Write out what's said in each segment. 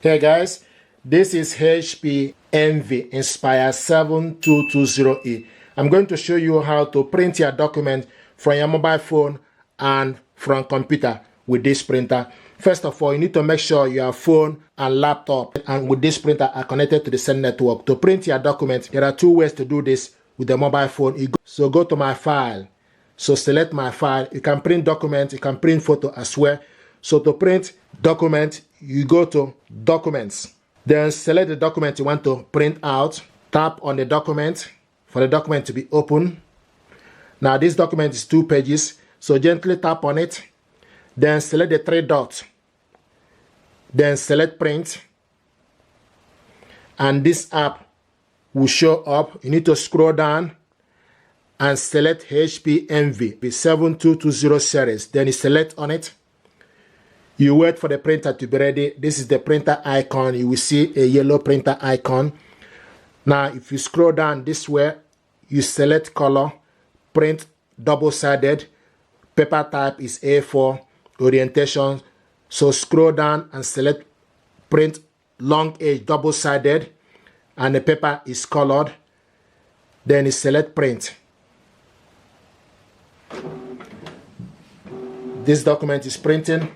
Hey guys, this is HP Envy Inspire 7220E. I'm going to show you how to print your document from your mobile phone and from computer with this printer. First of all, you need to make sure your phone and laptop and with this printer are connected to the same network. To print your document, there are two ways to do this with the mobile phone. So go to my file. So select my file. You can print document, you can print photo as well. So to print document, you go to documents. Then select the document you want to print out. Tap on the document for the document to be open. Now this document is 2 pages. So gently tap on it. Then select the 3 dots. Then select print. And this app will show up. You need to scroll down and select HP Envy 7220 series. Then you select on it. You wait for the printer to be ready. This is the printer icon. You will see a yellow printer icon. Now, if you scroll down this way, you select color, print double-sided, paper type is A4, orientation. So scroll down and select print long edge double-sided, and the paper is colored. Then you select print. This document is printing.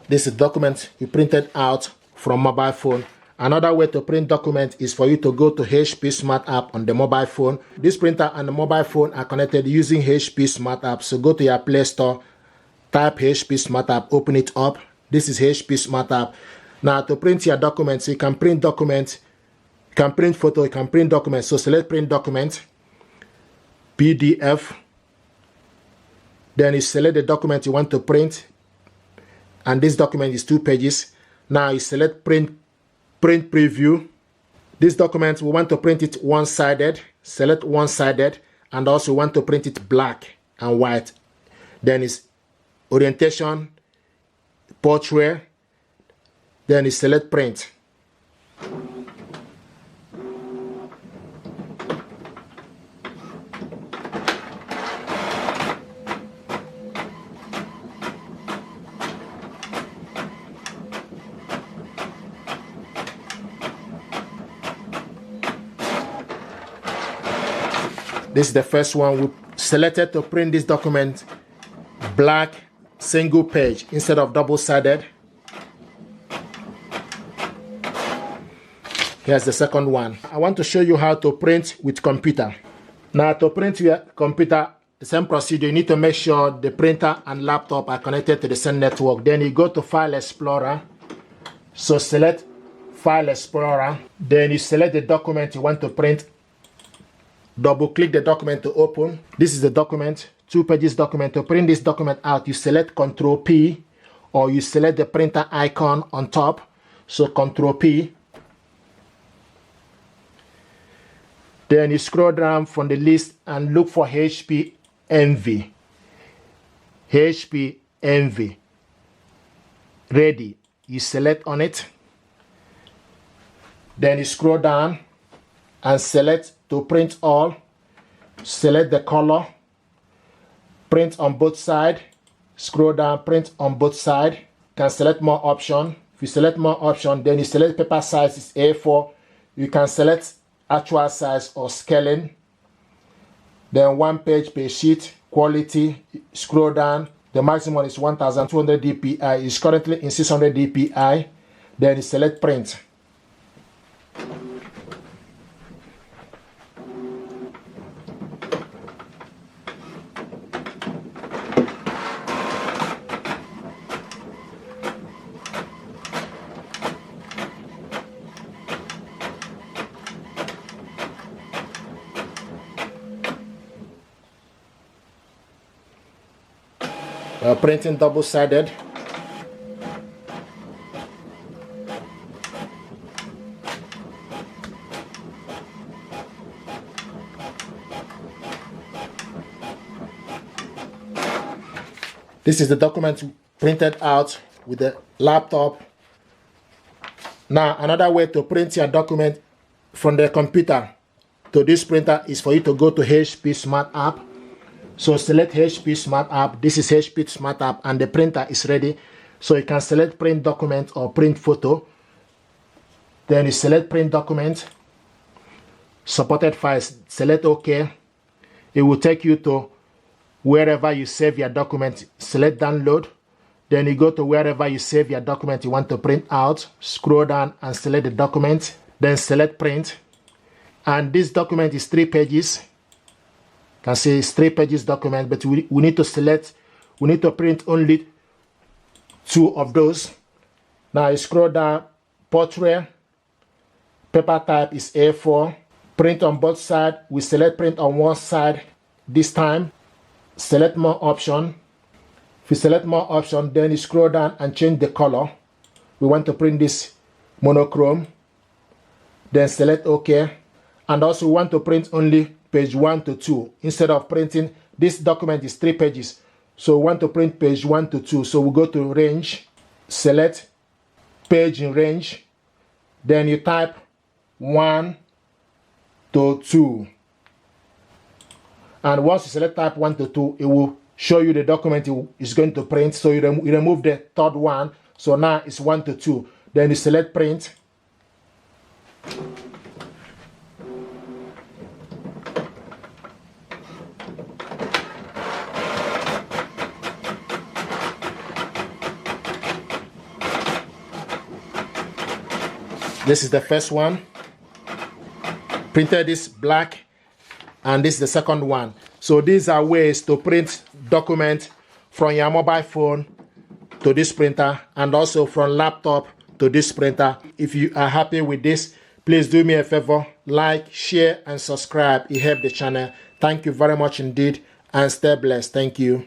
This is document you printed out from mobile phone. Another way to print document is for you to go to HP Smart App on the mobile phone. This printer and the mobile phone are connected using HP Smart App. So go to your Play Store, type HP Smart App, open it up. This is HP Smart App. Now to print your documents, you can print documents, you can print photo, you can print documents. So select print document, PDF. Then you select the document you want to print. And this document is 2 pages. Now you select print preview. This document, we want to print it one-sided. Select one-sided, and also want to print it black and white. Then it's orientation, portrait. Then you select print. This is the first one. We selected to print this document black single page instead of double-sided. Here's the second one. I want to show you how to print with computer. Now to print your computer, the same procedure. You need to make sure the printer and laptop are connected to the same network. Then you go to File Explorer. So select File Explorer. Then you select the document you want to print. Double click the document to open. This is the document, 2 pages document. To print this document out, you select Ctrl P, or you select the printer icon on top. So Ctrl P. Then you scroll down from the list and look for HP Envy. HP Envy. Ready. You select on it. Then you scroll down and select to print all. Select the color, print on both sides. Scroll down, print on both sides. Can select more option. If you select more option, then you select paper size is A4. You can select actual size or scaling. Then 1 page per sheet, quality. Scroll down. The maximum is 1200 dpi. It's currently in 600 dpi. Then you select print. Printing double-sided. This is the document printed out with the laptop. Now, another way to print your document from the computer to this printer is for you to go to HP Smart App. So select HP Smart App. This is HP Smart App and the printer is ready. So you can select print document or print photo. Then you select print document, supported files, select OK. It will take you to wherever you save your document. Select download. Then you go to wherever you save your document you want to print out. Scroll down and select the document. Then select print. And this document is 3 pages. You can see it's 3 pages document, but we need to select, we need to print only 2 of those. Now you scroll down, portrait, paper type is A4, print on both sides. We select print on one side this time. Select more option. If you select more option, then you scroll down and change the color. We want to print this monochrome. Then select OK. And also we want to print only page 1 to 2. Instead of printing, this document is 3 pages. So we want to print page 1 to 2. So we go to range, select page in range. Then you type 1 to 2. And once you select type 1 to 2, it will show you the document is going to print. So you remove the third one. So now it's 1 to 2. Then you select print. This is the first one. Printed is black. And this is the second one. So these are ways to print document from your mobile phone to this printer and also from laptop to this printer. If you are happy with this, please do me a favor, like, share, and subscribe. It helps the channel. Thank you very much indeed and stay blessed. Thank you.